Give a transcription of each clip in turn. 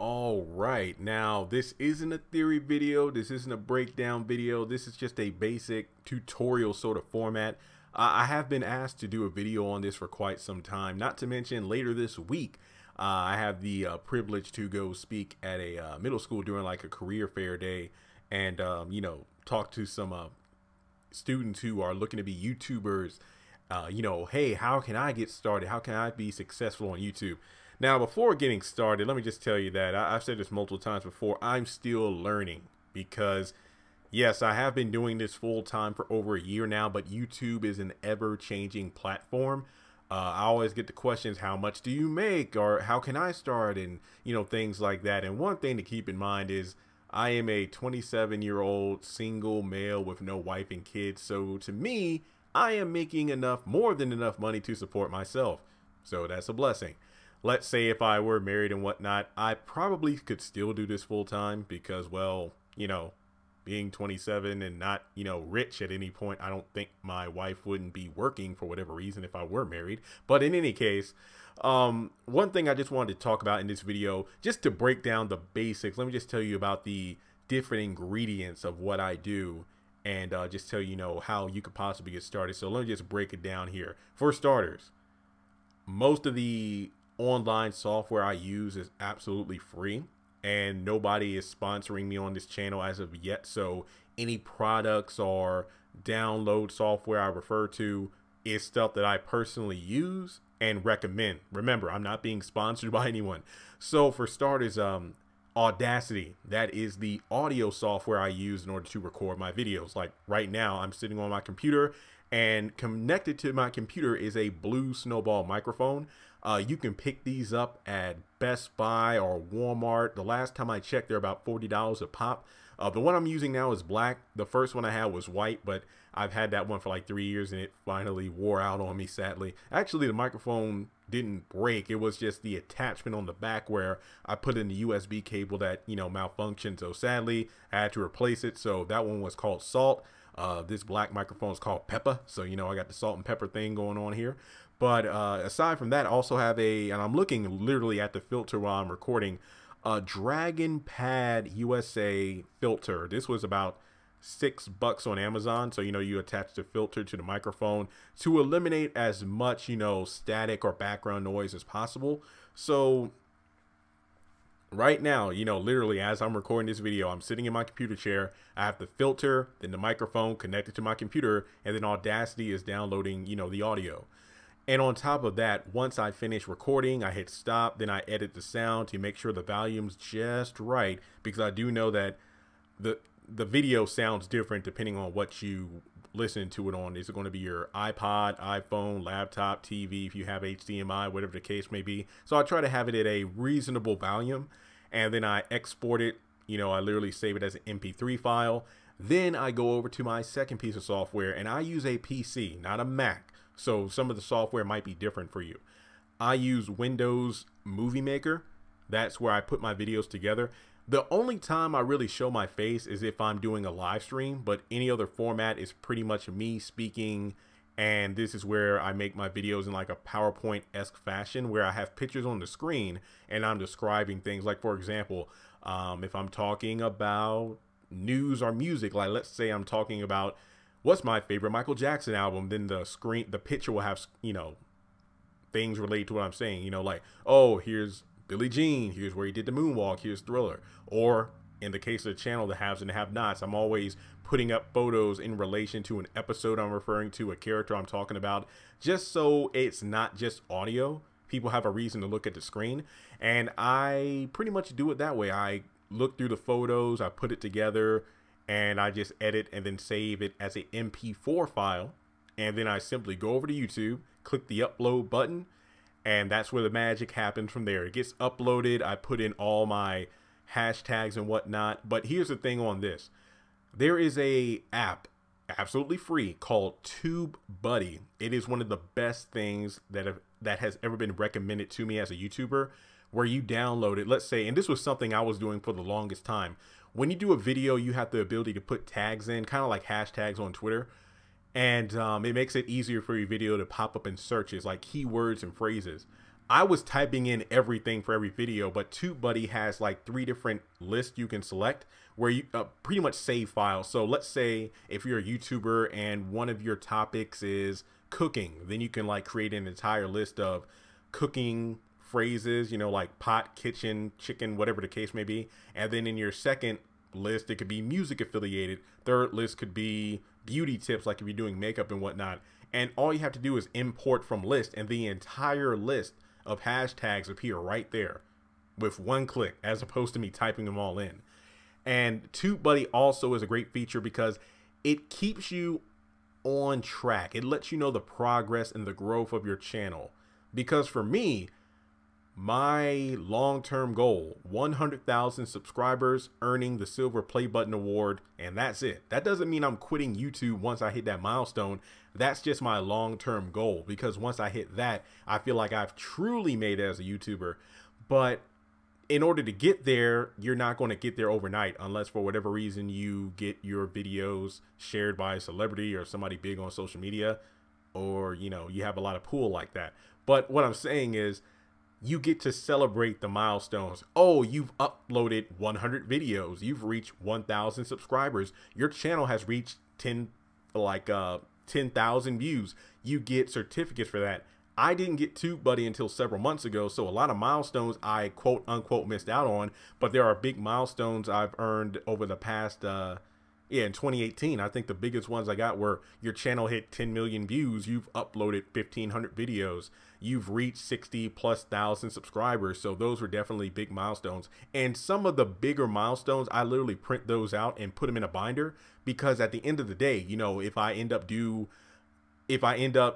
All right, now this isn't a theory video, this isn't a breakdown video, this is just a basic tutorial sort of format. I have been asked to do a video on this for quite some time, not to mention later this week I have the privilege to go speak at a middle school during like a career fair day and talk to some students who are looking to be YouTubers. Hey, how can I get started? How can I be successful on YouTube? Now, before getting started, let me just tell you that I've said this multiple times before. I'm still learning because, yes, I have been doing this full time for over a year now, but YouTube is an ever-changing platform. I always get the questions, how much do you make? Or how can I start? And, things like that. And one thing to keep in mind is I am a 27-year-old single male with no wife and kids. So to me, I am making more than enough money to support myself. So that's a blessing. Let's say if I were married and whatnot, I probably could still do this full time because, well, being 27 and not, rich at any point, I don't think my wife wouldn't be working for whatever reason if I were married. But in any case, one thing I just wanted to talk about in this video, just to break down the basics, let me just tell you about the different ingredients of what I do and just tell you, how you could possibly get started. So let me just break it down here. For starters, most of the online software I use is absolutely free and nobody is sponsoring me on this channel as of yet. So any products or download software I refer to is stuff that I personally use and recommend. Remember, I'm not being sponsored by anyone. So for starters, Audacity, that is the audio software I use in order to record my videos. Like right now, I'm sitting on my computer and connected to my computer is a Blue Snowball microphone. You can pick these up at Best Buy or Walmart. The last time I checked, they're about $40 a pop. The one I'm using now is black. The first one I had was white, but I've had that one for like 3 years and it finally wore out on me, sadly. Actually, the microphone didn't break. It was just the attachment on the back where I put in the USB cable that, malfunctioned. So sadly, I had to replace it. So that one was called Salt. This black microphone is called Pepper. So, I got the salt and pepper thing going on here. But aside from that, I also have and I'm looking literally at the filter while I'm recording, a Dragon Pad USA filter. This was about $6 on Amazon. So, you attach the filter to the microphone to eliminate as much, static or background noise as possible. So right now, literally as I'm recording this video, I'm sitting in my computer chair. I have the filter, then the microphone connected to my computer, and then Audacity is downloading, the audio. And on top of that, once I finish recording, I hit stop, then I edit the sound to make sure the volume's just right, because I do know that the video sounds different depending on what you listen to it on. Is it going to be your iPod, iPhone, laptop, TV, if you have HDMI, whatever the case may be. So I try to have it at a reasonable volume, and then I export it. I literally save it as an MP3 file. Then I go over to my second piece of software, and I use a PC, not a Mac. So some of the software might be different for you. I use Windows Movie Maker. That's where I put my videos together. The only time I really show my face is if I'm doing a live stream, but any other format is pretty much me speaking. And this is where I make my videos in like a PowerPoint-esque fashion where I have pictures on the screen and I'm describing things. Like, for example, if I'm talking about news or music, like let's say I'm talking about what's my favorite Michael Jackson album, then the picture will have, things related to what I'm saying, like, oh, here's Billie Jean, here's where he did the moonwalk, here's Thriller. Or in the case of the channel, the haves and the have-nots, I'm always putting up photos in relation to an episode I'm referring to, a character I'm talking about, just so it's not just audio. People have a reason to look at the screen. And I pretty much do it that way. I look through the photos, I put it together, and I just edit and then save it as an MP4 file. And then I simply go over to YouTube, click the upload button, and that's where the magic happens from there. It gets uploaded. I put in all my hashtags and whatnot. But here's the thing on this. There is a app, absolutely free, called TubeBuddy. It is one of the best things that has ever been recommended to me as a YouTuber, where you download it. Let's say, and this was something I was doing for the longest time. When you do a video, you have the ability to put tags in, kind of like hashtags on Twitter. And it makes it easier for your video to pop up in searches like keywords and phrases. I was typing in everything for every video, but TubeBuddy has like 3 different lists you can select where you pretty much save files. So let's say if you're a YouTuber and one of your topics is cooking, then you can like create an entire list of cooking phrases, you know, like pot, kitchen, chicken, whatever the case may be. And then in your second list, it could be music affiliated. Third list could be beauty tips, like if you're doing makeup and whatnot. And all you have to do is import from list, and the entire list of hashtags appear right there with one click, as opposed to me typing them all in. And TubeBuddy also is a great feature because it keeps you on track. It lets you know the progress and the growth of your channel. Because for me, my long-term goal, 100,000 subscribers, earning the silver play button award, and that's it. That doesn't mean I'm quitting YouTube once I hit that milestone. That's just my long-term goal, because once I hit that, I feel like I've truly made it as a YouTuber. But in order to get there, you're not going to get there overnight unless for whatever reason you get your videos shared by a celebrity or somebody big on social media, or, you know, you have a lot of pull like that. But what I'm saying is, you get to celebrate the milestones. Oh, you've uploaded 100 videos. You've reached 1,000 subscribers. Your channel has reached 10,000 views. You get certificates for that. I didn't get TubeBuddy until several months ago, so a lot of milestones I quote unquote missed out on, but there are big milestones I've earned over the past in 2018, I think the biggest ones I got were your channel hit 10 million views. You've uploaded 1,500 videos. You've reached 60,000+ subscribers. So those were definitely big milestones. And some of the bigger milestones, I literally print those out and put them in a binder, because at the end of the day, you know, if I end up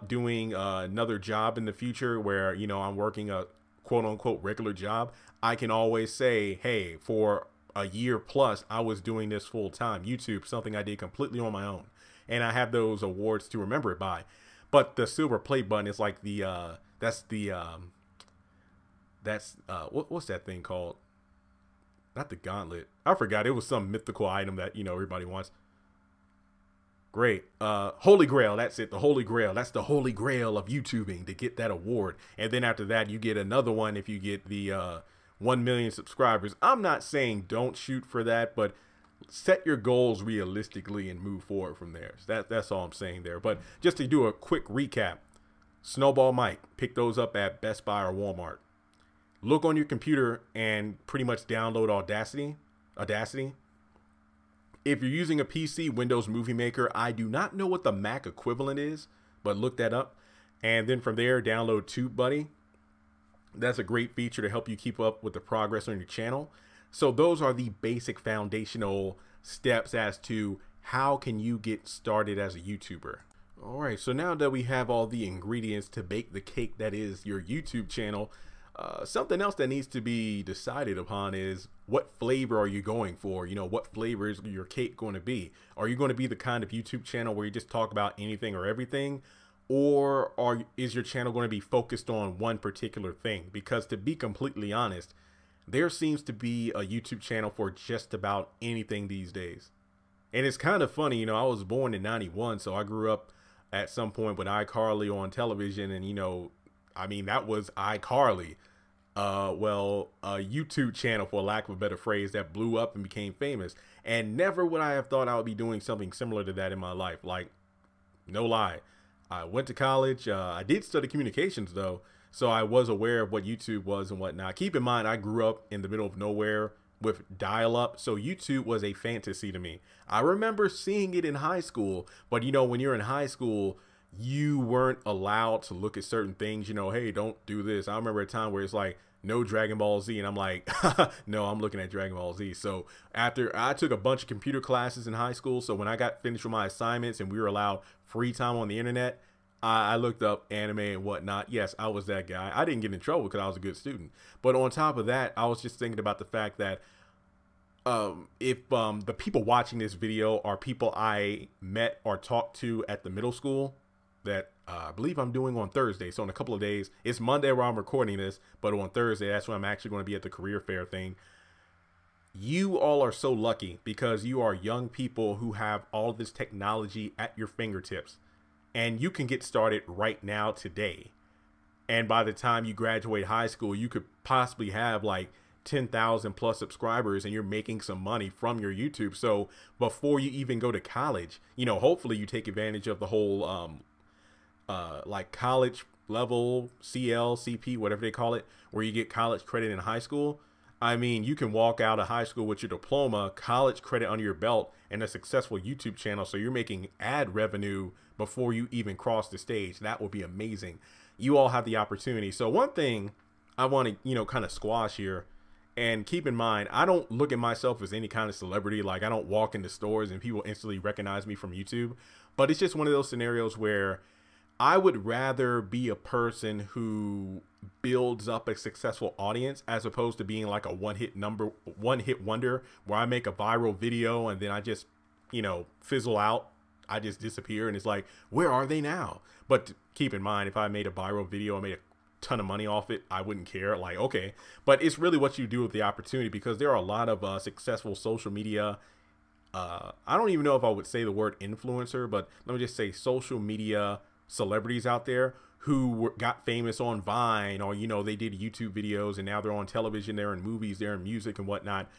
doing another job in the future where, you know, I'm working a quote unquote regular job, I can always say, hey, for a year plus, I was doing this full time. YouTube, something I did completely on my own. And I have those awards to remember it by. But the silver play button is like the, what's that thing called? Not the gauntlet. I forgot. It was some mythical item that, you know, everybody wants. Great. Holy Grail. That's it. The Holy Grail. That's the Holy Grail of YouTubing, to get that award. And then after that, you get another one if you get the, 1 million subscribers. I'm not saying don't shoot for that, but set your goals realistically and move forward from there. So that's all I'm saying there. But just to do a quick recap, Snowball Mike, pick those up at Best Buy or Walmart. Look on your computer and pretty much download Audacity. If you're using a PC, Windows Movie Maker, I do not know what the Mac equivalent is, but look that up. And then from there, download TubeBuddy. That's a great feature to help you keep up with the progress on your channel. So those are the basic foundational steps as to how can you get started as a YouTuber. All right, so now that we have all the ingredients to bake the cake that is your YouTube channel, something else that needs to be decided upon is, what flavor are you going for? You know, what flavor is your cake going to be? Are you going to be the kind of YouTube channel where you just talk about anything or everything? Or is your channel going to be focused on one particular thing? Because to be completely honest, there seems to be a YouTube channel for just about anything these days. And it's kind of funny, you know, I was born in '91, so I grew up at some point with iCarly on television, and, you know, I mean, that was iCarly. A YouTube channel, for lack of a better phrase, that blew up and became famous. And never would I have thought I would be doing something similar to that in my life. Like, no lie. I went to college. I did study communications, though, so I was aware of what YouTube was and whatnot. Keep in mind, I grew up in the middle of nowhere with dial-up, so YouTube was a fantasy to me. I remember seeing it in high school, but, you know, when you're in high school, you weren't allowed to look at certain things. You know, hey, don't do this. I remember a time where it's like, no Dragon Ball Z, and I'm like, no, I'm looking at Dragon Ball Z. So after I took a bunch of computer classes in high school, so when I got finished with my assignments and we were allowed free time on the internet, I looked up anime and whatnot. Yes, I was that guy. I didn't get in trouble because I was a good student. But on top of that, I was just thinking about the fact that if the people watching this video are people I met or talked to at the middle school, that I believe I'm doing on Thursday. So in a couple of days, it's Monday where I'm recording this, but on Thursday, that's when I'm actually going to be at the career fair thing. You all are so lucky because you are young people who have all this technology at your fingertips, and you can get started right now today. And by the time you graduate high school, you could possibly have like 10,000 plus subscribers and you're making some money from your YouTube. So before you even go to college, you know, hopefully you take advantage of the whole like college level CL, CP, whatever they call it, where you get college credit in high school. I mean, you can walk out of high school with your diploma, college credit under your belt, and a successful YouTube channel. So you're making ad revenue before you even cross the stage. That would be amazing. You all have the opportunity. So one thing I want to, you know, kind of squash here, and keep in mind, I don't look at myself as any kind of celebrity. Like, I don't walk into stores and people instantly recognize me from YouTube. But it's just one of those scenarios where I would rather be a person who builds up a successful audience as opposed to being like a one hit wonder where I make a viral video and then I just, you know, fizzle out. I just disappear and it's like, where are they now? But keep in mind, if I made a viral video, I made a ton of money off it, I wouldn't care. Like, okay, but it's really what you do with the opportunity, because there are a lot of successful social media. I don't even know if I would say the word influencer, but let me just say social media celebrities out there who got famous on Vine, or, you know, they did YouTube videos and now they're on television, they're in movies, they're in music and whatnot.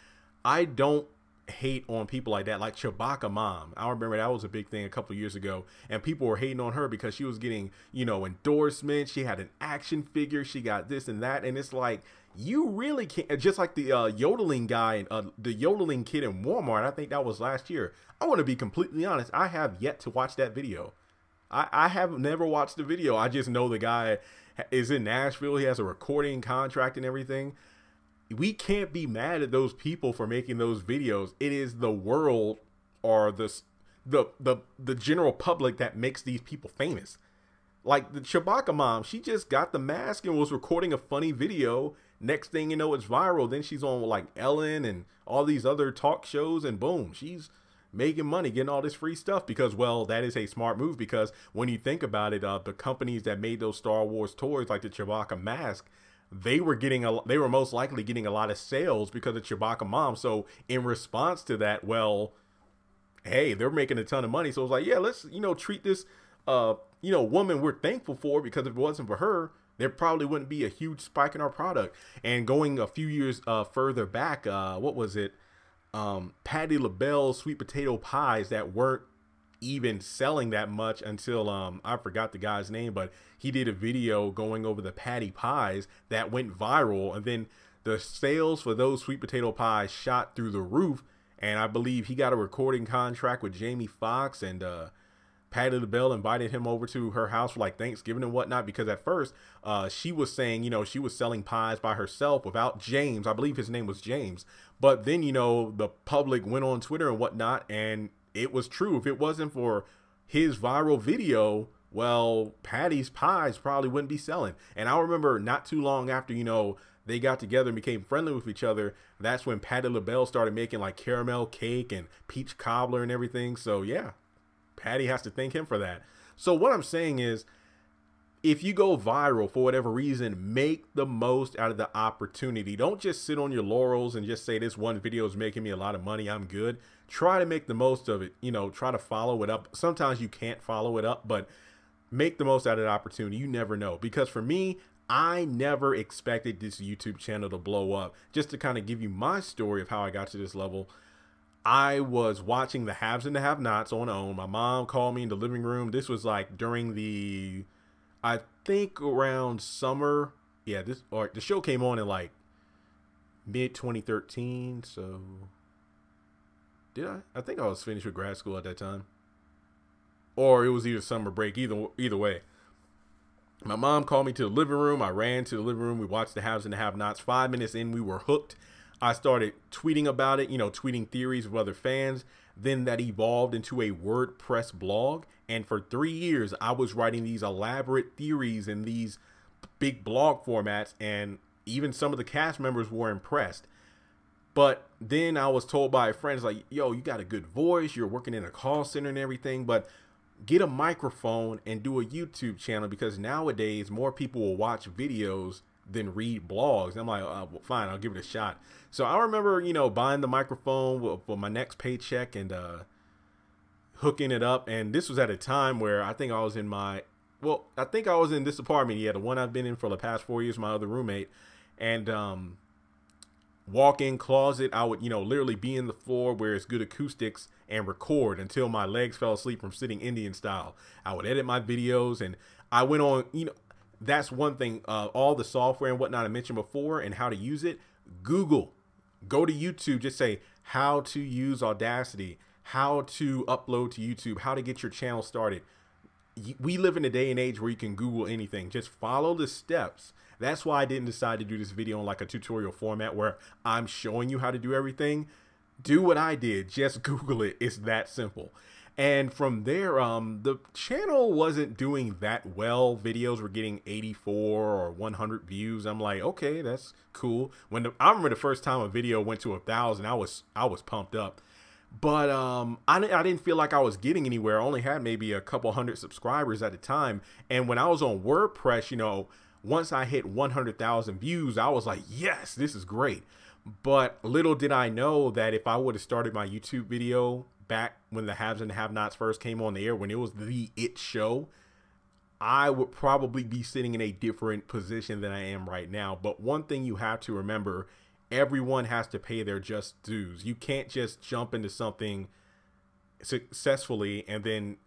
I don't hate on people like that, like Chewbacca Mom. I remember that was a big thing a couple of years ago, and people were hating on her because she was getting, you know, endorsements. She had an action figure, she got this and that, and it's like, you really can't. Just like the yodeling guy and the yodeling kid in Walmart, I think that was last year. I want to be completely honest, I have yet to watch that video. I have never watched the video. I just know the guy is in Nashville. He has a recording contract and everything. We can't be mad at those people for making those videos. It is the world, or the general public, that makes these people famous. Like the Chewbacca Mom, she just got the mask and was recording a funny video. Next thing you know, it's viral. Then she's on like Ellen and all these other talk shows, and boom, she's making money, getting all this free stuff, because, well, that is a smart move, because when you think about it, the companies that made those Star Wars toys, like the Chewbacca mask, they were most likely getting a lot of sales because of Chewbacca Mom. So in response to that, well, hey, they're making a ton of money. So it's like, yeah, let's, you know, treat this, you know, woman we're thankful for, because if it wasn't for her, there probably wouldn't be a huge spike in our product. And going a few years further back, what was it? Patti LaBelle's sweet potato pies that weren't even selling that much until I forgot the guy's name, but he did a video going over the Patti pies that went viral, and then the sales for those sweet potato pies shot through the roof. And I believe he got a recording contract with Jamie Foxx, and Patti LaBelle invited him over to her house for like Thanksgiving and whatnot, because at first she was saying, you know, she was selling pies by herself without James. I believe his name was James. But then, you know, the public went on Twitter and whatnot, and it was true. If it wasn't for his viral video, well, Patty's pies probably wouldn't be selling. And I remember not too long after, you know, they got together and became friendly with each other, that's when Patti LaBelle started making like caramel cake and peach cobbler and everything. So yeah, Patty has to thank him for that. So what I'm saying is, if you go viral for whatever reason, make the most out of the opportunity. Don't just sit on your laurels and just say, this one video is making me a lot of money, I'm good. Try to make the most of it. You know, try to follow it up. Sometimes you can't follow it up, but make the most out of the opportunity. You never know. Because for me, I never expected this YouTube channel to blow up. Just to kind of give you my story of how I got to this level, I was watching the haves and the have-nots on OWN. My mom called me in the living room. This was like during the, I think around summer. Yeah, the show came on in like mid 2013. So did I think I was finished with grad school at that time, or it was either summer break. Either way, my mom called me to the living room. I ran to the living room. We watched the haves and the have-nots. 5 minutes in, we were hooked. I started tweeting about it, you know, tweeting theories with other fans. Then that evolved into a WordPress blog. And for 3 years, I was writing these elaborate theories in these big blog formats. And even some of the cast members were impressed. But then I was told by friends like, yo, you got a good voice. You're working in a call center and everything. But get a microphone and do a YouTube channel, because nowadays more people will watch videos than read blogs. And I'm like, well, fine, I'll give it a shot. So I remember, you know, buying the microphone for my next paycheck and hooking it up. And this was at a time where I think I was in my well, I think I was in this apartment. Yeah, the one I've been in for the past 4 years, my other roommate. And walk-in closet, I would, literally be in the floor where it's good acoustics and record until my legs fell asleep from sitting Indian style. I would edit my videos, and I went on, that's one thing, all the software and whatnot I mentioned before and how to use it. Google, go to YouTube, just say how to use Audacity, how to upload to YouTube, how to get your channel started. We live in a day and age where you can Google anything. Just follow the steps. That's why I didn't decide to do this video in like a tutorial format where I'm showing you how to do everything. Do what I did. Just Google it. It's that simple. And from there, the channel wasn't doing that well. Videos were getting 84 or 100 views. I'm like, okay, that's cool. I remember the first time a video went to 1,000, I was pumped up. But I didn't feel like I was getting anywhere. I only had maybe a couple hundred subscribers at the time. And when I was on WordPress, once I hit 100,000 views, I was like, yes, this is great. But little did I know that if I would have started my YouTube video back when the haves and the have-nots first came on the air, when it was the it show, I would probably be sitting in a different position than I am right now. But one thing you have to remember, everyone has to pay their just dues. You can't just jump into something successfully and then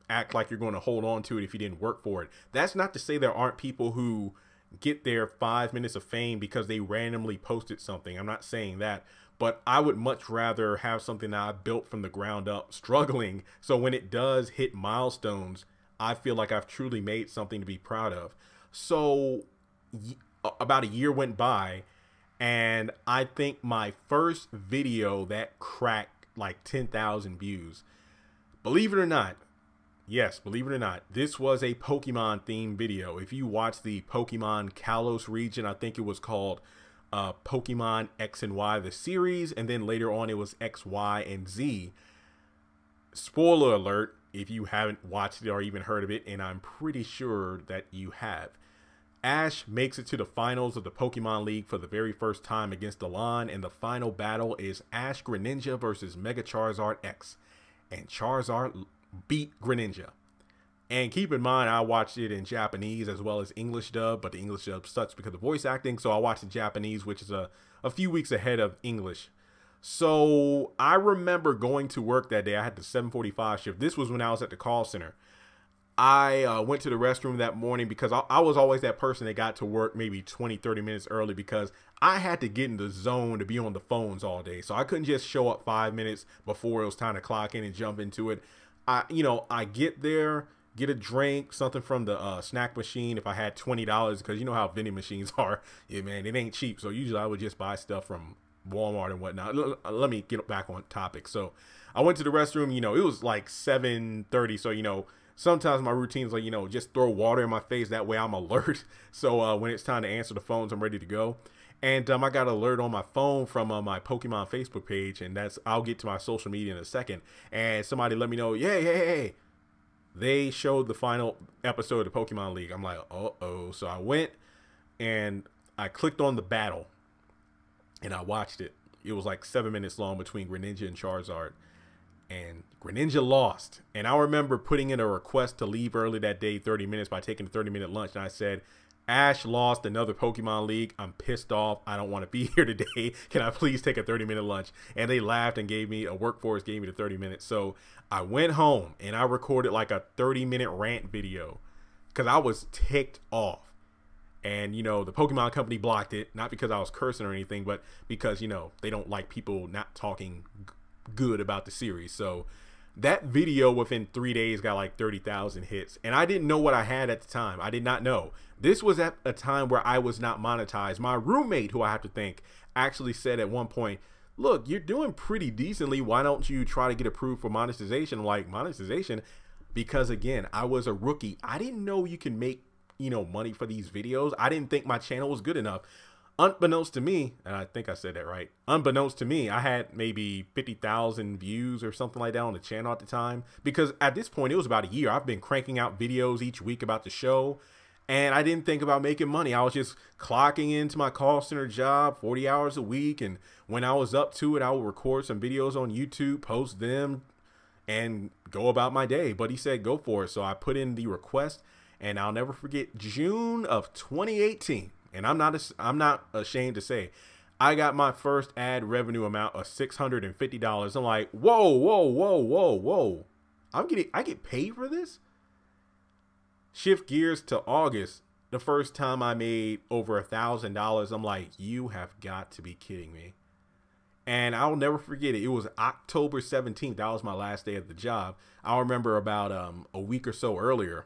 act like you're going to hold on to it if you didn't work for it. That's not to say there aren't people who get their 5 minutes of fame because they randomly posted something. I'm not saying that, but I would much rather have something that I built from the ground up, struggling. So when it does hit milestones, I feel like I've truly made something to be proud of. So about a year went by, and I think my first video that cracked like 10,000 views, believe it or not, yes, believe it or not, this was a Pokemon themed video. If you watch the Pokemon Kalos region, I think it was called Pokemon X and Y, the series, and then later on it was X, Y, and Z. Spoiler alert if you haven't watched it or even heard of it, and I'm pretty sure that you have. Ash makes it to the finals of the Pokemon League for the very first time against Alon, and the final battle is Ash Greninja versus Mega Charizard X, and Charizard beat Greninja. And keep in mind, I watched it in Japanese as well as English dub, but the English dub sucks because of voice acting, so I watched the Japanese, which is a few weeks ahead of English. So I remember going to work that day. I had the 7:45 shift. This was when I was at the call center. I went to the restroom that morning because I was always that person that got to work maybe 20-30 minutes early because I had to get in the zone to be on the phones all day. So I couldn't just show up 5 minutes before it was time to clock in and jump into it. I get there, get a drink, something from the snack machine if I had $20, because you know how vending machines are. Yeah, man, it ain't cheap. So usually I would just buy stuff from Walmart and whatnot. Let me get back on topic. So I went to the restroom, it was like 7:30. So, sometimes my routine is like, just throw water in my face. That way I'm alert. So when it's time to answer the phones, I'm ready to go. And I got an alert on my phone from my Pokemon Facebook page. And I'll get to my social media in a second. And somebody let me know, hey, they showed the final episode of the Pokemon League. I'm like, uh-oh. So I went and I clicked on the battle. And I watched it. It was like 7 minutes long between Greninja and Charizard. And Greninja lost. And I remember putting in a request to leave early that day, 30 minutes, by taking a 30-minute lunch. And I said, Ash lost another Pokemon League. I'm pissed off. I don't want to be here today. Can I please take a 30-minute lunch? And they laughed and gave me the 30 minutes. So I went home and I recorded like a 30-minute rant video because I was ticked off. And, the Pokemon company blocked it, not because I was cursing or anything, but because, they don't like people not talking good about the series. So that video within 3 days got like 30,000 hits. And I didn't know what I had at the time. I did not know. This was at a time where I was not monetized. My roommate, who I have to thank, actually said at one point, look, you're doing pretty decently. Why don't you try to get approved for monetization? I'm like, monetization? Because again, I was a rookie. I didn't know you can make money for these videos. I didn't think my channel was good enough. Unbeknownst to me, and I think I said that right, unbeknownst to me, I had maybe 50,000 views or something like that on the channel at the time, because at this point, it was about a year. I've been cranking out videos each week about the show, and I didn't think about making money. I was just clocking into my call center job 40 hours a week, and when I was up to it, I would record some videos on YouTube, post them, and go about my day. But he said, go for it. So I put in the request, And I'll never forget June of 2018. And I'm not ashamed to say, I got my first ad revenue amount of $650. I'm like, whoa, whoa, whoa, whoa, whoa. I get paid for this? Shift gears to August. The first time I made over $1,000. I'm like, you have got to be kidding me. And I'll never forget it. It was October 17th. That was my last day at the job. I remember about a week or so earlier.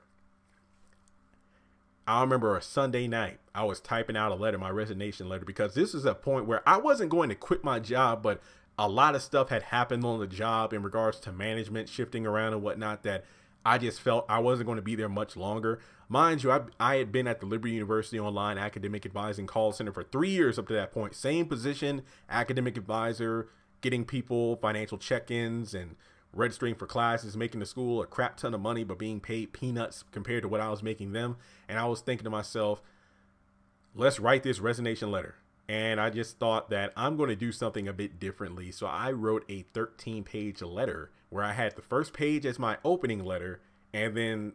I remember a Sunday night, I was typing out a letter, my resignation letter, because this is a point where I wasn't going to quit my job, but a lot of stuff had happened on the job in regards to management shifting around and whatnot that I just felt I wasn't going to be there much longer. Mind you, I had been at the Liberty University Online Academic Advising Call Center for 3 years up to that point. Same position, academic advisor, getting people financial check-ins and registering for classes, making the school a crap ton of money, but being paid peanuts compared to what I was making them. And I was thinking to myself, let's write this resignation letter. And I just thought that I'm going to do something a bit differently. So I wrote a 13-page letter where I had the first page as my opening letter. And then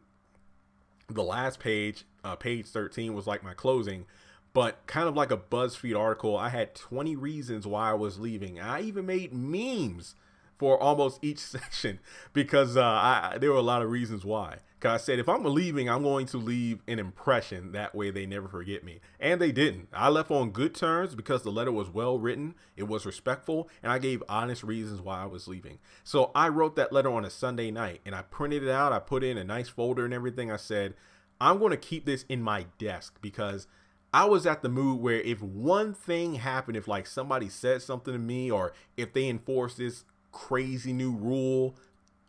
the last page, page 13, was like my closing. But kind of like a BuzzFeed article, I had 20 reasons why I was leaving. I even made memes for almost each section because there were a lot of reasons why. Because I said, if I'm leaving, I'm going to leave an impression. That way they never forget me. And they didn't. I left on good terms because the letter was well written. It was respectful. And I gave honest reasons why I was leaving. So I wrote that letter on a Sunday night and I printed it out. I put it in a nice folder and everything. I said, I'm going to keep this in my desk because I was at the mood where if one thing happened, if like somebody said something to me or if they enforced this crazy new rule,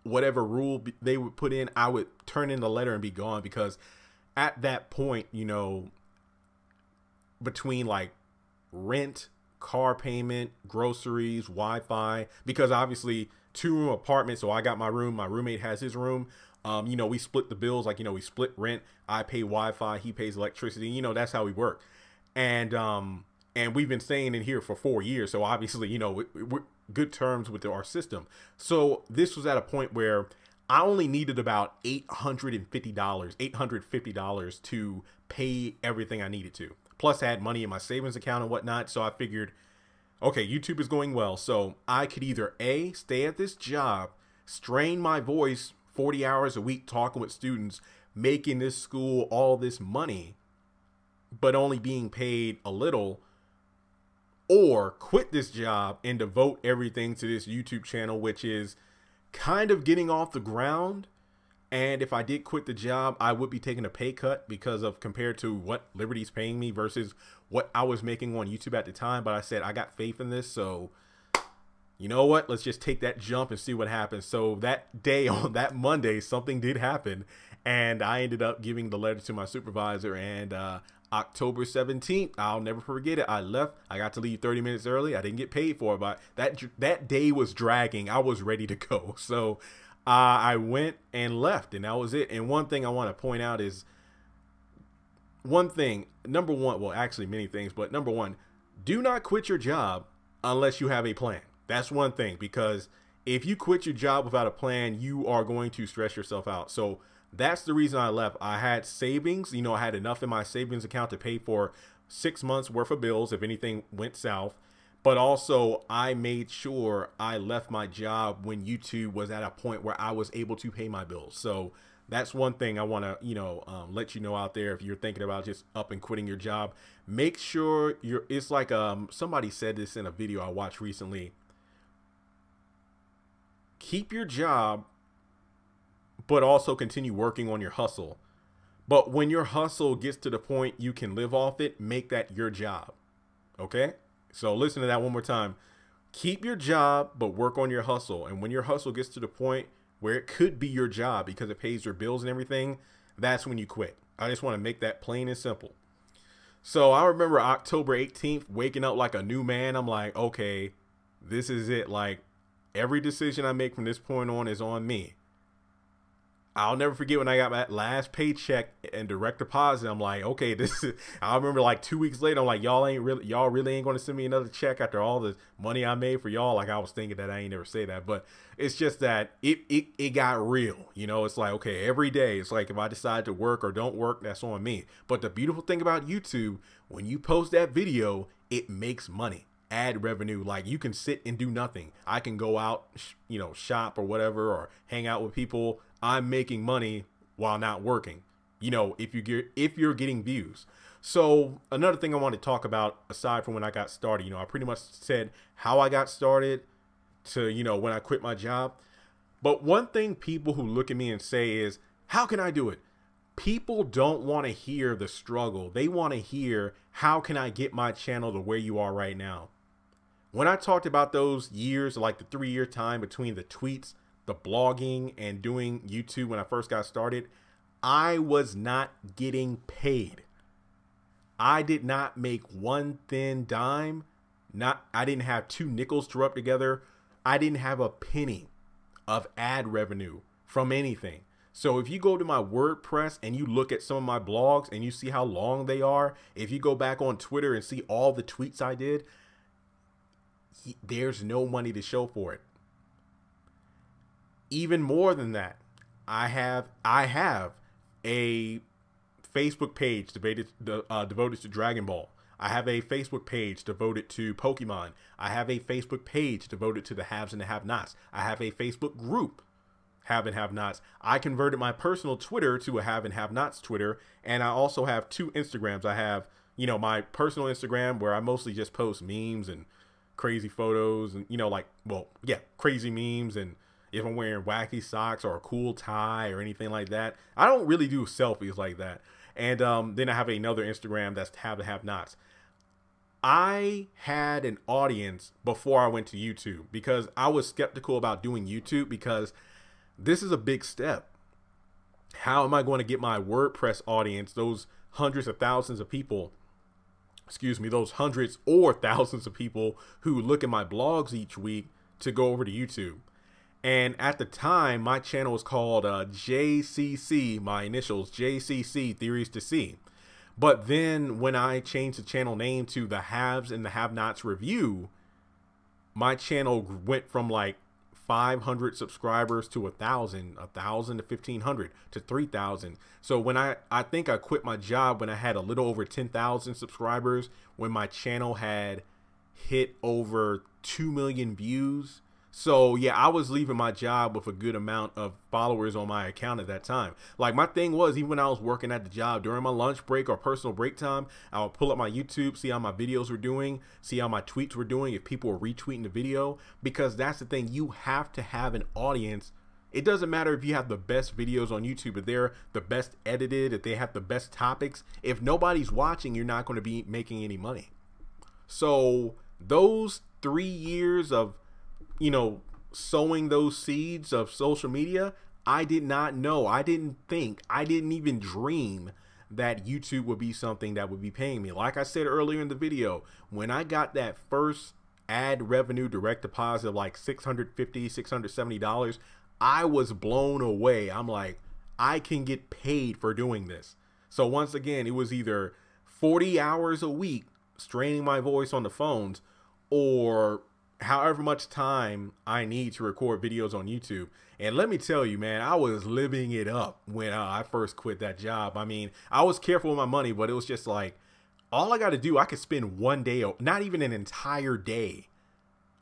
whatever rule they would put in, I would turn in the letter and be gone. Because at that point, you know, between like rent, car payment, groceries, Wi-Fi, because obviously 2-room apartment. So I got my room, my roommate has his room. You know, we split the bills, like, you know, we split rent. I pay Wi-Fi, he pays electricity. You know, that's how we work. And we've been staying in here for 4 years. So obviously, you know, we're good terms with our system. So this was at a point where I only needed about $850 to pay everything I needed to. Plus I had money in my savings account and whatnot. So I figured, okay, YouTube is going well. So I could either A, stay at this job, strain my voice 40 hours a week talking with students, making this school all this money, but only being paid a little, or quit this job and devote everything to this YouTube channel, which is kind of getting off the ground. And if I did quit the job, I would be taking a pay cut because of compared to what Liberty's paying me versus what I was making on YouTube at the time. But I said, I got faith in this. So you know what? Let's just take that jump and see what happens. So that day, on that Monday, something did happen. And I ended up giving the letter to my supervisor. And October 17th, I'll never forget it. I left. I got to leave 30 minutes early. I didn't get paid for it, but that day was dragging. I was ready to go. So I went and left, and that was it. And one thing I want to point out is number one, well, actually many things, but number one, do not quit your job unless you have a plan. That's one thing, because if you quit your job without a plan, you are going to stress yourself out. So that's the reason I left. I had savings, you know, I had enough in my savings account to pay for 6 months worth of bills if anything went south. But also I made sure I left my job when YouTube was at a point where I was able to pay my bills. So that's one thing I want to, you know, let you know out there. If you're thinking about just up and quitting your job, make sure it's like, somebody said this in a video I watched recently. Keep your job, but also continue working on your hustle. But when your hustle gets to the point you can live off it, make that your job. Okay? So listen to that one more time. Keep your job, but work on your hustle. And when your hustle gets to the point where it could be your job because it pays your bills and everything, that's when you quit. I just want to make that plain and simple. So I remember October 18th, waking up like a new man. I'm like, okay, this is it. Like, every decision I make from this point on is on me. I'll never forget when I got that last paycheck and direct deposit. I'm like, okay, this is, I remember like 2 weeks later, I'm like, y'all really ain't going to send me another check after all the money I made for y'all. Like I was thinking that I ain't never say that, but it's just that it got real. You know, it's like, okay, every day it's like if I decide to work or don't work, that's on me. But the beautiful thing about YouTube, when you post that video, it makes money. Ad revenue. Like you can sit and do nothing. I can go out, you know, shop or whatever, or hang out with people. I'm making money while not working, you know, if you're getting views. So another thing I want to talk about, aside from when I got started, you know, I pretty much said how I got started to, you know, when I quit my job. But one thing people who look at me and say is, how can I do it? People don't want to hear the struggle. They want to hear, how can I get my channel to where you are right now? When I talked about those years, like the 3-year time between the tweets, the blogging, and doing YouTube when I first got started, I was not getting paid. I did not make one thin dime. I didn't have 2 nickels to rub together. I didn't have a penny of ad revenue from anything. So if you go to my WordPress and you look at some of my blogs and you see how long they are, if you go back on Twitter and see all the tweets I did, there's no money to show for it. Even more than that, I have a Facebook page devoted to Dragon Ball. I have a Facebook page devoted to Pokemon. I have a Facebook page devoted to the haves and the have-nots. I have a Facebook group, have and have-nots. I converted my personal Twitter to a have and have-nots Twitter, and I also have 2 Instagrams. I have, you know, my personal Instagram where I mostly just post memes and crazy photos and, you know, like, well, yeah, crazy memes, and if I'm wearing wacky socks or a cool tie or anything like that. I don't really do selfies like that. And then I have another Instagram that's have and have-nots. I had an audience before I went to YouTube because I was skeptical about doing YouTube because this is a big step. How am I going to get my WordPress audience, those hundreds of thousands of people, those hundreds or thousands of people who look at my blogs each week, to go over to YouTube? And at the time, my channel was called JCC, my initials, JCC, Theories to See. But then when I changed the channel name to the Haves and the Have-Nots Review, my channel went from like 500 subscribers to 1,000 to 1,500 to 3,000. So when I think I quit my job when I had a little over 10,000 subscribers, when my channel had hit over 2 million views. So yeah, I was leaving my job with a good amount of followers on my account at that time. Like my thing was, even when I was working at the job during my lunch break or personal break time, I would pull up my YouTube, see how my videos were doing, see how my tweets were doing, if people were retweeting the video, because that's the thing. You have to have an audience. It doesn't matter if you have the best videos on YouTube, if they're the best edited, if they have the best topics. If nobody's watching, you're not going to be making any money. So those 3 years of, you know, sowing those seeds of social media, I did not know. I didn't think, I didn't even dream that YouTube would be something that would be paying me. Like I said earlier in the video, when I got that first ad revenue direct deposit of like $650, $670, I was blown away. I'm like, I can get paid for doing this. So once again, it was either 40 hours a week straining my voice on the phones, or however much time I need to record videos on YouTube. And let me tell you, man, I was living it up when I first quit that job. I mean, I was careful with my money, but it was just like, all I got to do, I could spend one day, not even an entire day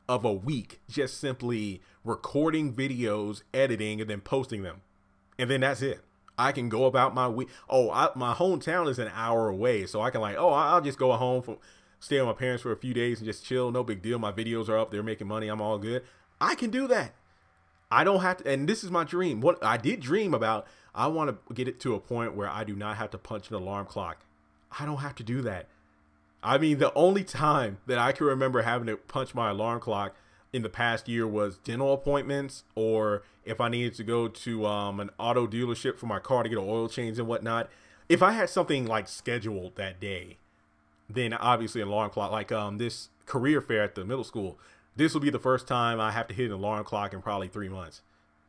of a week, just simply recording videos, editing, and then posting them. And then that's it. I can go about my week. Oh, my hometown is an hour away. So I can like, I'll just go home from, stay with my parents for a few days and just chill. No big deal. My videos are up. They're making money. I'm all good. I can do that. I don't have to. And this is my dream. What I did dream about, I want to get it to a point where I do not have to punch an alarm clock. I don't have to do that. I mean, the only time that I can remember having to punch my alarm clock in the past year was dental appointments, or if I needed to go to an auto dealership for my car to get an oil change and whatnot. If I had something like scheduled that day, then obviously an alarm clock, like this career fair at the middle school, this will be the first time I have to hit an alarm clock in probably 3 months.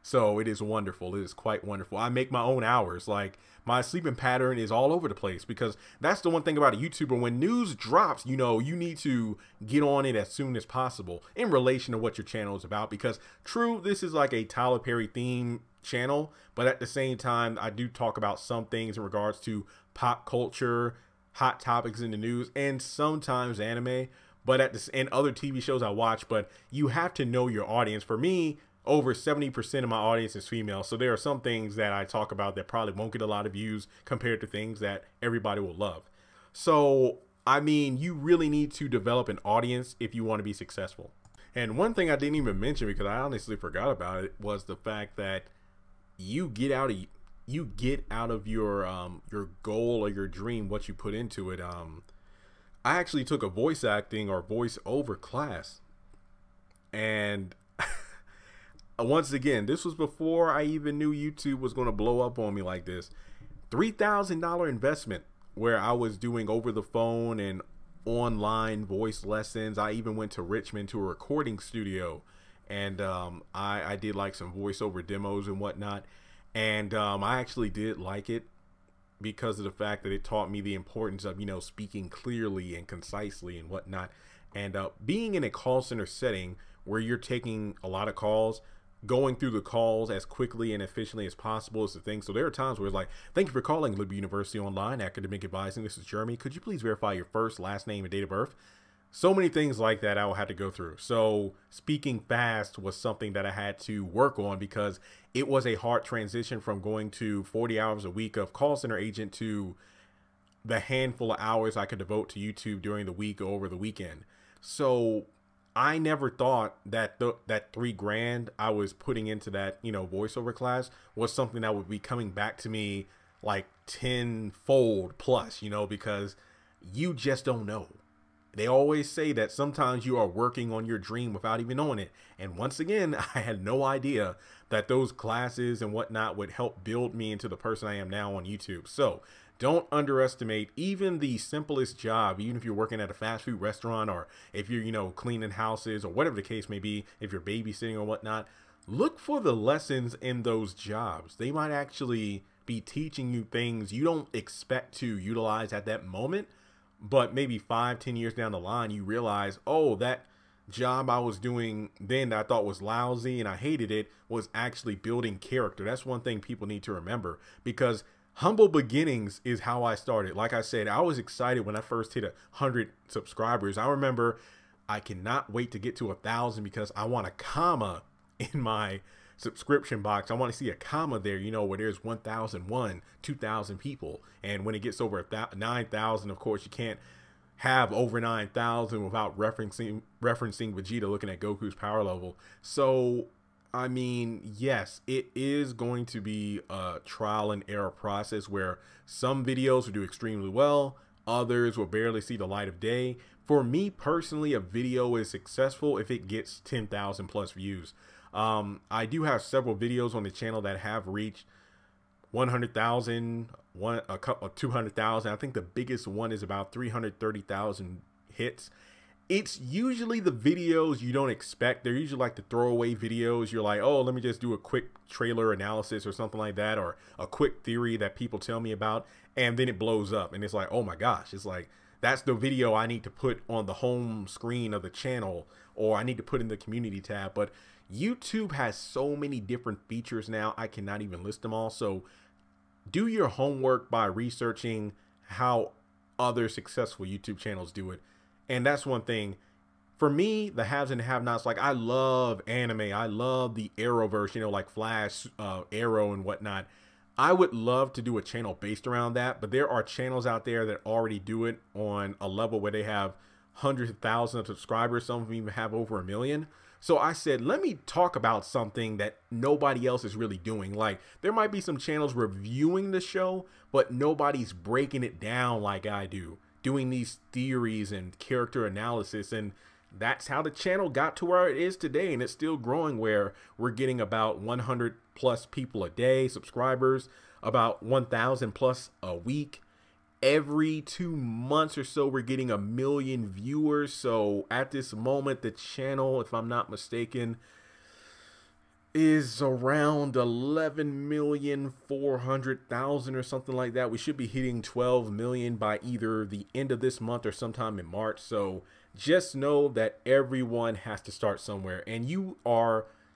So it is wonderful. It is quite wonderful. I make my own hours. Like, my sleeping pattern is all over the place, because that's the one thing about a YouTuber. When news drops, you know, you need to get on it as soon as possible in relation to what your channel is about. Because true, this is like a Tyler Perry theme channel, but at the same time, I do talk about some things in regards to pop culture, hot topics in the news, and sometimes anime, but and other TV shows I watch. But you have to know your audience. For me, over 70% of my audience is female. So there are some things that I talk about that probably won't get a lot of views compared to things that everybody will love. So, I mean, you really need to develop an audience if you want to be successful. And one thing I didn't even mention, because I honestly forgot about it, was the fact that you get out of your goal or your dream, what you put into it. I actually took a voice acting or voiceover class, and once again, this was before I even knew YouTube was going to blow up on me like this. $3,000 investment, where I was doing over the phone and online voice lessons. I even went to Richmond to a recording studio, and I did like some voiceover demos and whatnot. And I actually did like it because of the fact that it taught me the importance of, you know, speaking clearly and concisely and whatnot. And being in a call center setting where you're taking a lot of calls, going through the calls as quickly and efficiently as possible is the thing. So there are times where it's like, thank you for calling Liberty University Online Academic Advising. This is Jeremy. Could you please verify your first, last name, and date of birth? So many things like that I will have to go through. So speaking fast was something that I had to work on, because it was a hard transition from going to 40 hours a week of call center agent to the handful of hours I could devote to YouTube during the week or over the weekend. So I never thought that that $3,000 I was putting into that, you know, voiceover class was something that would be coming back to me like tenfold plus, you know, because you just don't know. They always say that sometimes you are working on your dream without even knowing it. And once again, I had no idea that those classes and whatnot would help build me into the person I am now on YouTube. So don't underestimate even the simplest job, even if you're working at a fast food restaurant, or if you're, you know, cleaning houses or whatever the case may be, if you're babysitting or whatnot. Look for the lessons in those jobs. They might actually be teaching you things you don't expect to utilize at that moment, but maybe 5-10 years down the line, you realize, oh, that job I was doing then that I thought was lousy and I hated it was actually building character. That's one thing people need to remember, because humble beginnings is how I started. Like I said, I was excited when I first hit 100 subscribers. I remember I cannot wait to get to 1,000, because I want a comma in my subscription box. I want to see a comma there, you know, where there's 1,001, 2,000 people. And when it gets over 9,000, of course, you can't have over 9,000 without referencing Vegeta looking at Goku's power level. So, I mean, yes, it is going to be a trial and error process where some videos will do extremely well, others will barely see the light of day. For me personally, a video is successful if it gets 10,000 plus views. I do have several videos on the channel that have reached 100,000, a couple 200,000. I think the biggest one is about 330,000 hits. It's usually the videos you don't expect. They're usually like the throwaway videos. You're like, oh, let me just do a quick trailer analysis or something like that, or a quick theory that people tell me about, and then it blows up. And it's like, oh my gosh, it's like, that's the video I need to put on the home screen of the channel, or I need to put in the community tab. But YouTube has so many different features now, I cannot even list them all. So do your homework by researching how other successful YouTube channels do it. And that's one thing. For me, the haves and have-nots, like, I love anime. I love the Arrowverse, you know, like Flash, Arrow and whatnot. I would love to do a channel based around that, but there are channels out there that already do it on a level where they have hundreds of thousands of subscribers. Some of them even have over 1 million. So I said, let me talk about something that nobody else is really doing. Like, there might be some channels reviewing the show, but nobody's breaking it down like I do, doing these theories and character analysis. And that's how the channel got to where it is today. And it's still growing, where we're getting about 100 plus people a day, subscribers, about 1,000 plus a week. Every 2 months or so, we're getting 1 million viewers. So at this moment, the channel, if I'm not mistaken, is around 11,400,000 or something like that. We should be hitting 12 million by either the end of this month or sometime in March. So just know that everyone has to start somewhere. And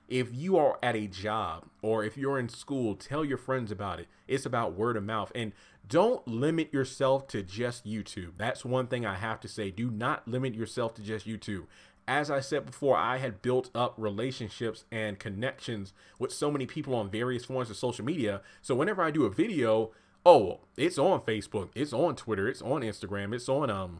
if you are at a job or if you're in school, tell your friends about it. It's about word of mouth. And don't limit yourself to just YouTube. That's one thing I have to say. Do not limit yourself to just YouTube. As I said before, I had built up relationships and connections with so many people on various forms of social media. So whenever I do a video, oh, it's on Facebook, it's on Twitter, it's on Instagram, it's on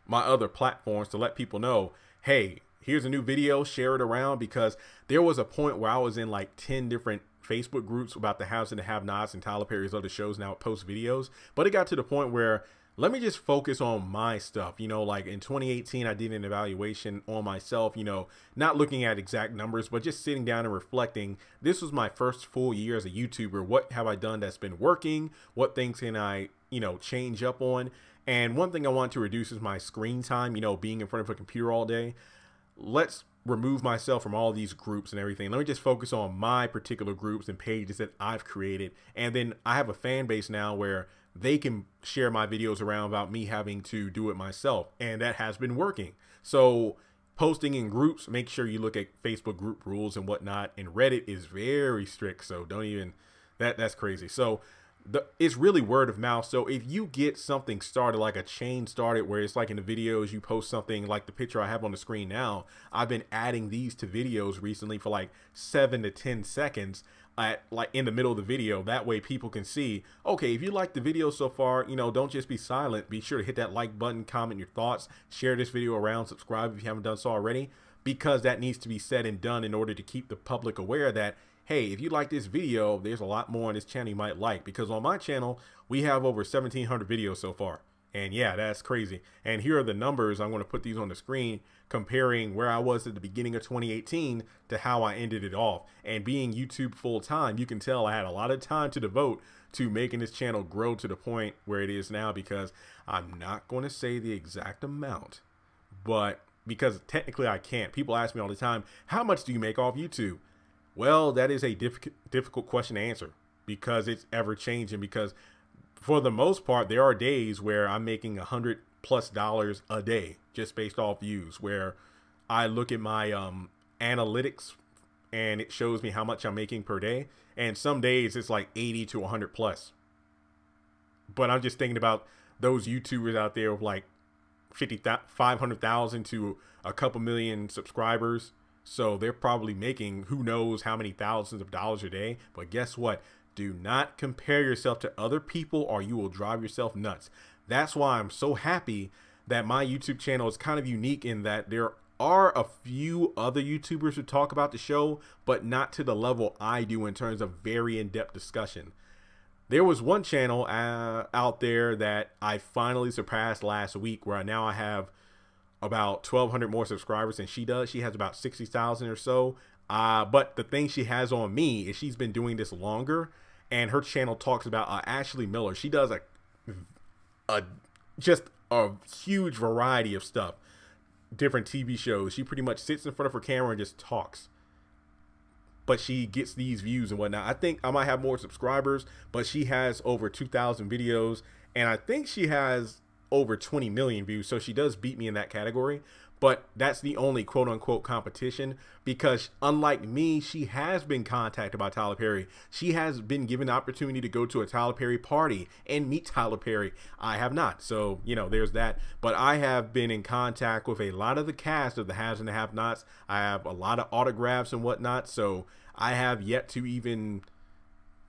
my other platforms to let people know, hey, here's a new video, share it around. Because there was a point where I was in like 10 different Facebook groups about the haves and the have-nots and Tyler Perry's other shows now post videos. But it got to the point where let me just focus on my stuff. You know, like in 2018, I did an evaluation on myself, you know, not looking at exact numbers, but just sitting down and reflecting. This was my first full year as a YouTuber. What have I done that's been working? What things can I, you know, change up on? And one thing I want to reduce is my screen time, you know, being in front of a computer all day. Let's remove myself from all these groups and everything. Let me just focus on my particular groups and pages that I've created. And then I have a fan base now where they can share my videos around about me having to do it myself. And that has been working. So posting in groups, make sure you look at Facebook group rules and whatnot. And Reddit is very strict. So don't even, that's crazy. So it's really word of mouth. So if you get something started, like a chain started, where it's like in the videos, you post something like the picture I have on the screen now. I've been adding these to videos recently for like 7 to 10 seconds. Like in the middle of the video. That way people can see, okay, if you like the video so far, you know, don't just be silent. Be sure to hit that like button, comment your thoughts, share this video around, subscribe if you haven't done so already, because that needs to be said and done in order to keep the public aware that, hey, if you like this video, there's a lot more on this channel you might like. Because on my channel, we have over 1,700 videos so far. And yeah, that's crazy. And here are the numbers. I'm going to put these on the screen, comparing where I was at the beginning of 2018 to how I ended it off. And being YouTube full time, you can tell I had a lot of time to devote to making this channel grow to the point where it is now, because I'm not going to say the exact amount, but because technically I can't. People ask me all the time, how much do you make off YouTube? Well, that is a difficult question to answer, because it's ever changing. Because for the most part, there are days where I'm making $100+ a day just based off views, where I look at my analytics and it shows me how much I'm making per day. And some days it's like 80 to 100+. But I'm just thinking about those YouTubers out there with like 500,000 to a couple million subscribers. So they're probably making who knows how many thousands of dollars a day. But guess what? Do not compare yourself to other people, or you will drive yourself nuts. That's why I'm so happy that my YouTube channel is kind of unique in that there are a few other YouTubers who talk about the show, but not to the level I do in terms of very in-depth discussion. There was one channel out there that I finally surpassed last week, where now I have about 1,200 more subscribers than she does. She has about 60,000 or so. But the thing she has on me is she's been doing this longer, and her channel talks about Ashley Miller. She does just a huge variety of stuff, different TV shows. She pretty much sits in front of her camera and just talks, but she gets these views and whatnot. I think I might have more subscribers, but she has over 2,000 videos, and I think she has over 20 million views. So she does beat me in that category. But that's the only quote unquote competition, because unlike me, she has been contacted by Tyler Perry. She has been given the opportunity to go to a Tyler Perry party and meet Tyler Perry. I have not. So, you know, there's that. But I have been in contact with a lot of the cast of the haves and the have-nots. I have a lot of autographs and whatnot. So I have yet to even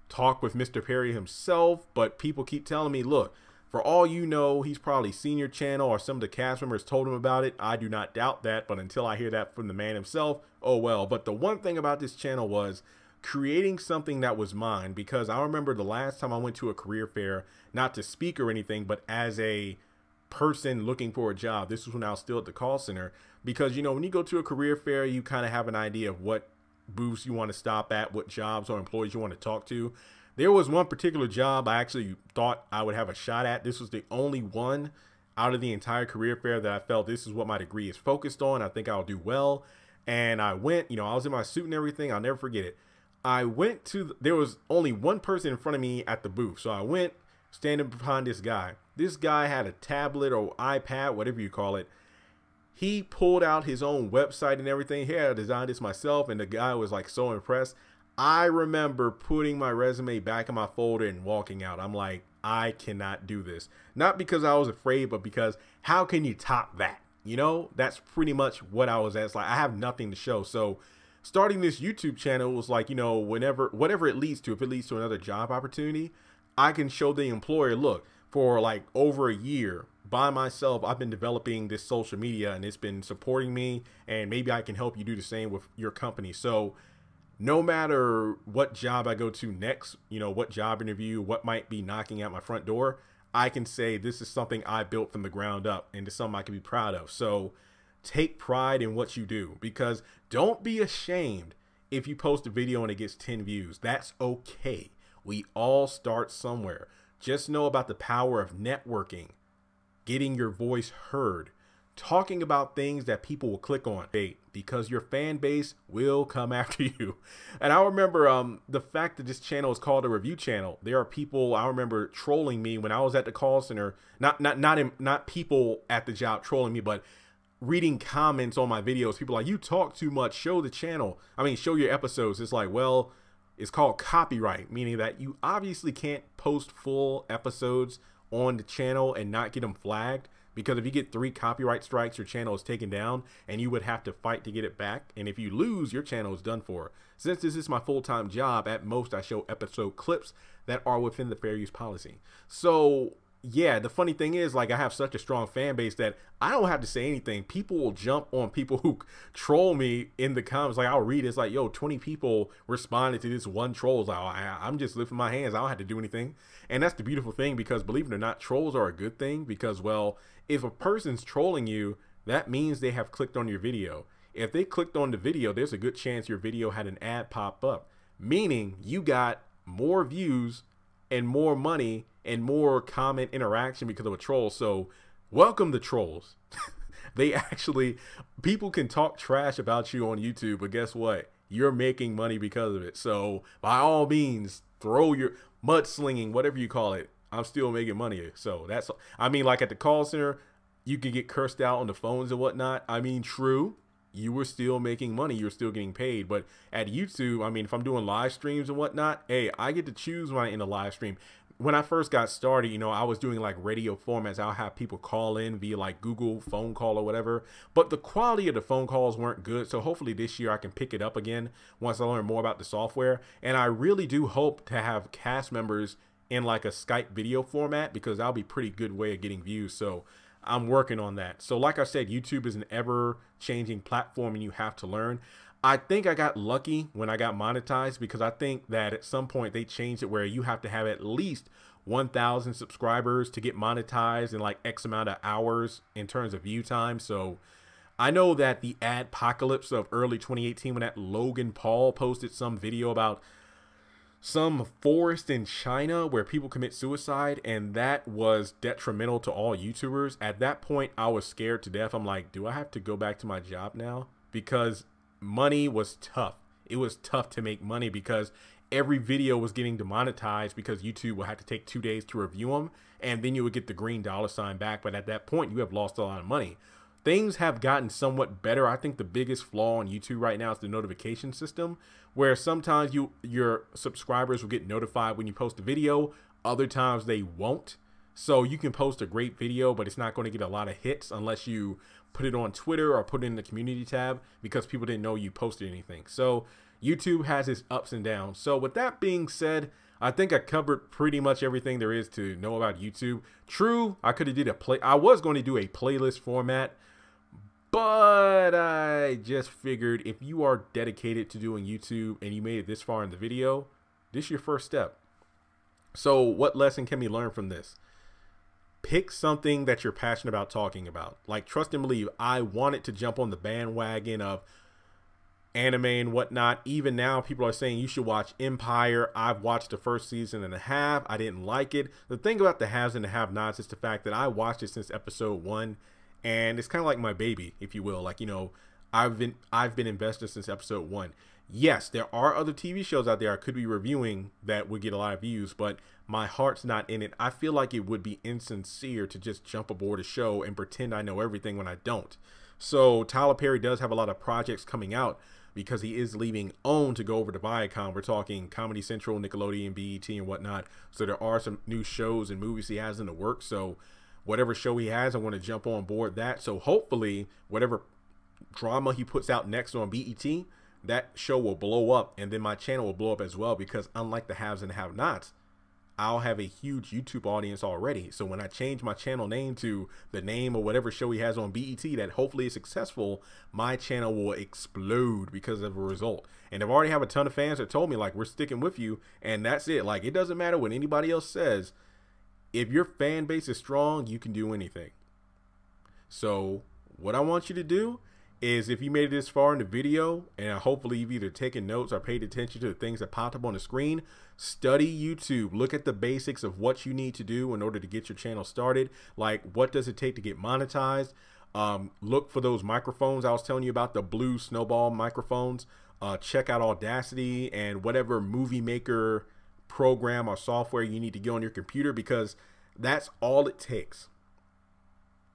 talk with Mr. Perry himself. But people keep telling me, look, for all you know, he's probably seen your channel, or some of the cast members told him about it. I do not doubt that, but until I hear that from the man himself, oh well. But the one thing about this channel was creating something that was mine, because I remember the last time I went to a career fair, not to speak or anything, but as a person looking for a job. This was when I was still at the call center, because, you know, when you go to a career fair, you kind of have an idea of what booths you want to stop at, what jobs or employees you want to talk to. There was one particular job I actually thought I would have a shot at. This was the only one out of the entire career fair that I felt this is what my degree is focused on. I think I'll do well. And I went, I was in my suit and everything. I'll never forget it. I went to, there was only one person in front of me at the booth. So I went standing behind this guy. This guy had a tablet or iPad, whatever you call it. He pulled out his own website and everything. Hey, I designed this myself. And the guy was like so impressed. I remember putting my resume back in my folder and walking out. I'm like, I cannot do this. Not because I was afraid, but because how can you top that? That's pretty much what I was at. It's like, I have nothing to show. So starting this YouTube channel was like, whatever it leads to, if it leads to another job opportunity, I can show the employer, look, for like over a year by myself, I've been developing this social media and it's been supporting me, and maybe I can help you do the same with your company. So no matter what job I go to next, what job interview, what might be knocking at my front door, I can say this is something I built from the ground up and it's something I can be proud of. So take pride in what you do, because don't be ashamed if you post a video and it gets 10 views. That's okay. We all start somewhere. Just know about the power of networking, getting your voice heard, talking about things that people will click on, because your fan base will come after you. And I remember the fact that this channel is called a review channel. There are people, I remember, trolling me when I was at the call center, not people at the job trolling me, but reading comments on my videos. People like, you talk too much, show the channel. Show your episodes. It's like, well, it's called copyright, meaning that you obviously can't post full episodes on the channel and not get them flagged, because if you get 3 copyright strikes, your channel is taken down and you would have to fight to get it back. And if you lose, your channel is done for. Since this is my full-time job, at most I show episode clips that are within the fair use policy. So yeah, the funny thing is, like, I have such a strong fan base that I don't have to say anything. People will jump on people who troll me in the comments. Like, I'll read, it's like, yo, 20 people responded to this one troll. It's like, I'm just lifting my hands. I don't have to do anything. And that's the beautiful thing, because believe it or not, trolls are a good thing, because, well, if a person's trolling you, that means they have clicked on your video. If they clicked on the video, there's a good chance your video had an ad pop up, meaning you got more views and more money and more comment interaction because of a troll. So welcome the trolls. People can talk trash about you on YouTube, but guess what? You're making money because of it. So by all means, throw your mudslinging, whatever you call it. I'm still making money. So that's, like at the call center, you could get cursed out on the phones and whatnot. True, you were still making money. You're still getting paid. But at YouTube, if I'm doing live streams and whatnot, hey, I get to choose when I end a live stream. When I first got started, I was doing like radio formats. I'll have people call in via like Google phone call or whatever, but the quality of the phone calls weren't good. So hopefully this year I can pick it up again once I learn more about the software. And I really do hope to have cast members in like a Skype video format, because that'll be a pretty good way of getting views. So I'm working on that. So like I said, YouTube is an ever changing platform and you have to learn. I think I got lucky when I got monetized, because I think that at some point they changed it where you have to have at least 1,000 subscribers to get monetized in like X amount of hours in terms of view time. So I know that the adpocalypse of early 2018, when that Logan Paul posted some video about some forest in China where people commit suicide, and that was detrimental to all YouTubers. At that point, I was scared to death. I'm like, do I have to go back to my job now? Because money was tough. It was tough to make money because every video was getting demonetized, because YouTube will have to take 2 days to review them, and then you would get the green $sign back. But at that point, you have lost a lot of money. Things have gotten somewhat better. I think the biggest flaw on YouTube right now is the notification system, where sometimes your subscribers will get notified when you post a video, other times they won't. So you can post a great video, but it's not going to get a lot of hits unless you put it on Twitter or put it in the community tab, because people didn't know you posted anything. So YouTube has its ups and downs. So with that being said, I think I covered pretty much everything there is to know about YouTube. True, I could have did I was going to do a playlist format, but I just figured if you are dedicated to doing YouTube and you made it this far in the video, this is your first step. So what lesson can we learn from this? Pick something that you're passionate about talking about. Like, trust and believe, I wanted to jump on the bandwagon of anime and whatnot. Even now, people are saying you should watch Empire. I've watched the first season and a half. I didn't like it. The thing about the haves and the have-nots is the fact that I watched it since episode 1, and it's kind of like my baby, if you will. Like, I've been invested since episode 1. Yes, there are other TV shows out there I could be reviewing that would get a lot of views, but my heart's not in it. I feel like it would be insincere to just jump aboard a show and pretend I know everything when I don't. So Tyler Perry does have a lot of projects coming out because he is leaving OWN to go over to Viacom. We're talking Comedy Central, Nickelodeon, BET, and whatnot. So there are some new shows and movies he has in the works. So whatever show he has, I want to jump on board that. So hopefully whatever drama he puts out next on BET, that show will blow up, and then my channel will blow up as well, because unlike the haves and have-nots, I'll have a huge YouTube audience already. So when I change my channel name to the name of whatever show he has on BET that hopefully is successful, my channel will explode because of a result. And I've already have a ton of fans that told me, like, we're sticking with you, and that's it. Like, it doesn't matter what anybody else says. If your fan base is strong, you can do anything. So what I want you to do is, if you made it this far in the video, and hopefully you've either taken notes or paid attention to the things that popped up on the screen, study YouTube. Look at the basics of what you need to do in order to get your channel started. Like, what does it take to get monetized? Look for those microphones I was telling you about, the blue snowball microphones. Check out Audacity and whatever movie maker program or software you need to get on your computer, because that's all it takes.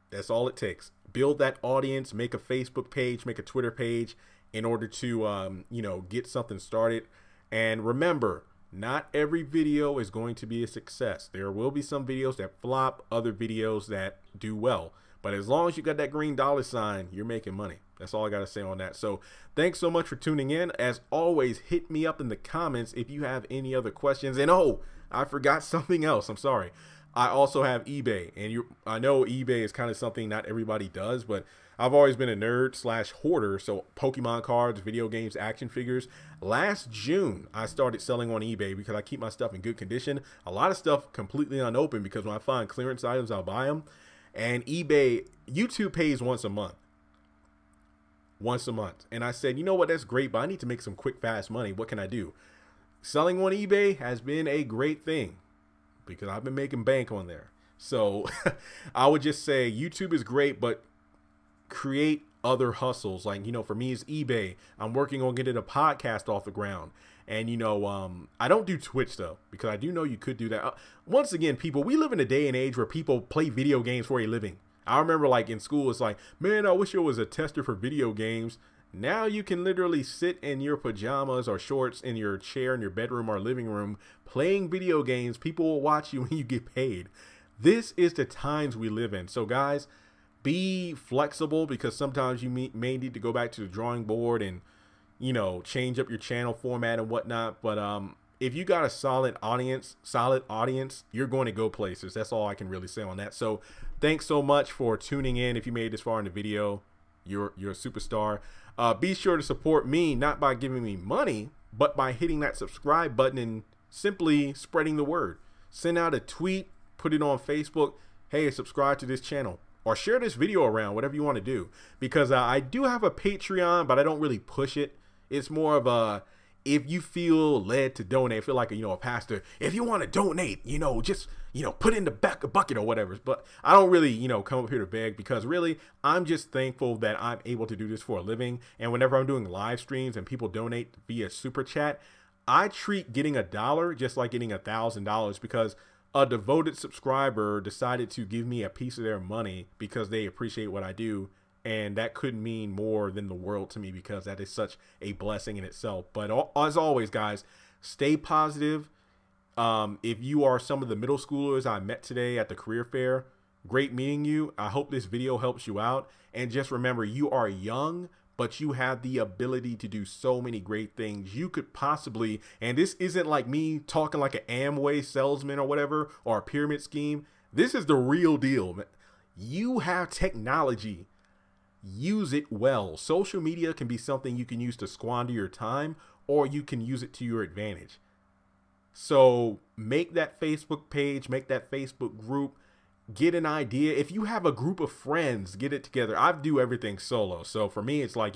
That's all it takes. Build that audience, make a Facebook page, make a Twitter page in order to, you know, get something started. And remember, not every video is going to be a success. There will be some videos that flop, other videos that do well. But as long as you got that green dollar sign, you're making money. That's all I got to say on that. So thanks so much for tuning in. As always, hit me up in the comments if you have any other questions. And oh, I forgot something else. I'm sorry. I also have eBay, and I know eBay is kind of something not everybody does, but I've always been a nerd / hoarder. So Pokemon cards, video games, action figures. Last June, I started selling on eBay because I keep my stuff in good condition. A lot of stuff completely unopened, because when I find clearance items, I'll buy them. And eBay, YouTube pays once a month. Once a month. And I said, you know what, that's great, but I need to make some quick, fast money. What can I do? Selling on eBay has been a great thing, because I've been making bank on there. So I would just say YouTube is great, but create other hustles. Like, you know, for me, it's eBay. I'm working on getting a podcast off the ground. And, you know, I don't do Twitch, though, because I do know you could do that. Once again, people, we live in a day and age where people play video games for a living. I remember, like, in school, it's like, man, I wish I was a tester for video games. Now you can literally sit in your pajamas or shorts in your chair in your bedroom or living room playing video games. People will watch you when you get paid. This is the times we live in. So guys, be flexible, because sometimes you may need to go back to the drawing board and, you know, change up your channel format and whatnot. But if you got a solid audience, you're going to go places. That's all I can really say on that. So thanks so much for tuning in. If you made it this far in the video, you're a superstar. Be sure to support me, not by giving me money, but by hitting that subscribe button and simply spreading the word. Send out a tweet, put it on Facebook. Hey, subscribe to this channel, or share this video around, whatever you want to do. Because I do have a Patreon, but I don't really push it. It's more of a, if you feel led to donate, feel like a pastor, if you want to donate, just put in the bucket or whatever. But I don't really come up here to beg, because really I'm just thankful that I'm able to do this for a living. And whenever I'm doing live streams and people donate via super chat, I treat getting $1 just like getting $1,000, because a devoted subscriber decided to give me a piece of their money because they appreciate what I do. And that could mean more than the world to me, because that is such a blessing in itself. But as always, guys, stay positive. If you are some of the middle schoolers I met today at the career fair, great meeting you. I hope this video helps you out. And just remember, you are young, but you have the ability to do so many great things. You could possibly, and this isn't like me talking like an Amway salesman or whatever, or a pyramid scheme. This is the real deal, man. You have technology. Use it well. Social media can be something you can use to squander your time, or you can use it to your advantage. So make that Facebook page, make that Facebook group, get an idea. If you have a group of friends, get it together. I do everything solo. So for me, it's like,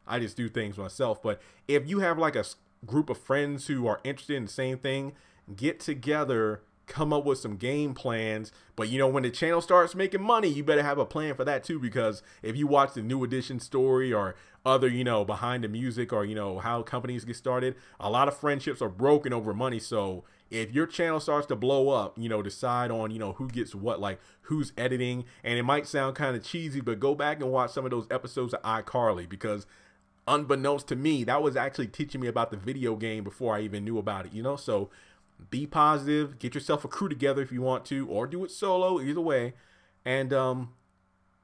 I just do things myself. But if you have like a group of friends who are interested in the same thing, get together come up with some game plans. But you know, when the channel starts making money, you better have a plan for that too, because if you watch the New Edition story or other, you know, behind the music, or you know, how companies get started, a lot of friendships are broken over money. So if your channel starts to blow up, you know, decide on, you know, who gets what, like who's editing. And it might sound kind of cheesy, but go back and watch some of those episodes of iCarly, because unbeknownst to me, that was actually teaching me about the video game before I even knew about it, you know. So be positive, get yourself a crew together if you want to, or do it solo, either way. And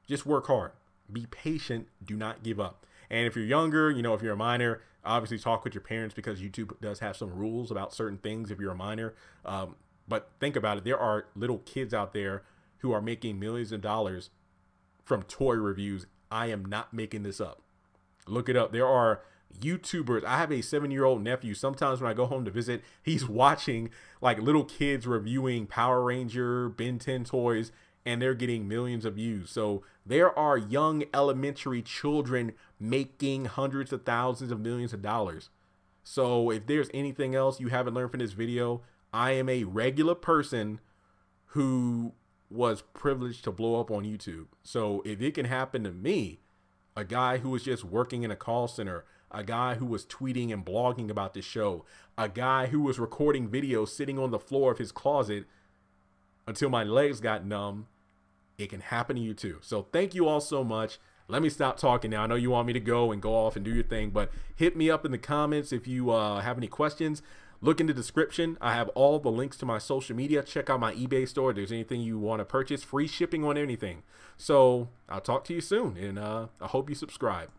just work hard, be patient, do not give up. And if you're younger, you know, if you're a minor, obviously talk with your parents, because YouTube does have some rules about certain things if you're a minor. But think about it, there are little kids out there who are making millions of dollars from toy reviews. I am not making this up. Look it up. There are YouTubers. I have a 7-year-old nephew. Sometimes when I go home to visit, he's watching like little kids reviewing Power Ranger, Ben 10 toys, and they're getting millions of views. So there are young elementary children making hundreds of thousands of millions of dollars. So if there's anything else you haven't learned from this video, I am a regular person who was privileged to blow up on YouTube. So if it can happen to me, a guy who was just working in a call center, a guy who was tweeting and blogging about this show, a guy who was recording videos sitting on the floor of his closet until my legs got numb, it can happen to you too. So thank you all so much. Let me stop talking now. I know you want me to go off and do your thing, but hit me up in the comments if you have any questions. Look in the description. I have all the links to my social media. Check out my eBay store. If there's anything you want to purchase, free shipping on anything. So I'll talk to you soon, and I hope you subscribe.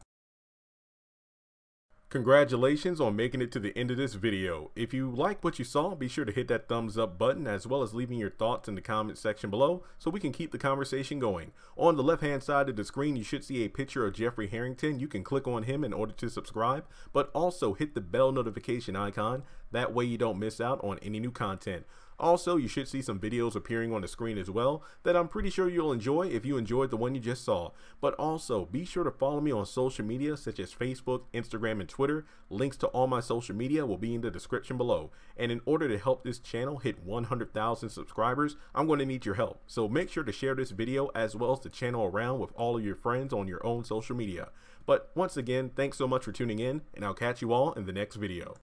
Congratulations on making it to the end of this video. If you like what you saw, be sure to hit that thumbs up button, as well as leaving your thoughts in the comment section below so we can keep the conversation going. On the left hand side of the screen, you should see a picture of Jeffrey Harrington. You can click on him in order to subscribe, but also hit the bell notification icon. That way you don't miss out on any new content. Also, you should see some videos appearing on the screen as well that I'm pretty sure you'll enjoy if you enjoyed the one you just saw. But also, be sure to follow me on social media such as Facebook, Instagram, and Twitter. Links to all my social media will be in the description below. And in order to help this channel hit 100,000 subscribers, I'm going to need your help. So make sure to share this video as well as the channel around with all of your friends on your own social media. But once again, thanks so much for tuning in, and I'll catch you all in the next video.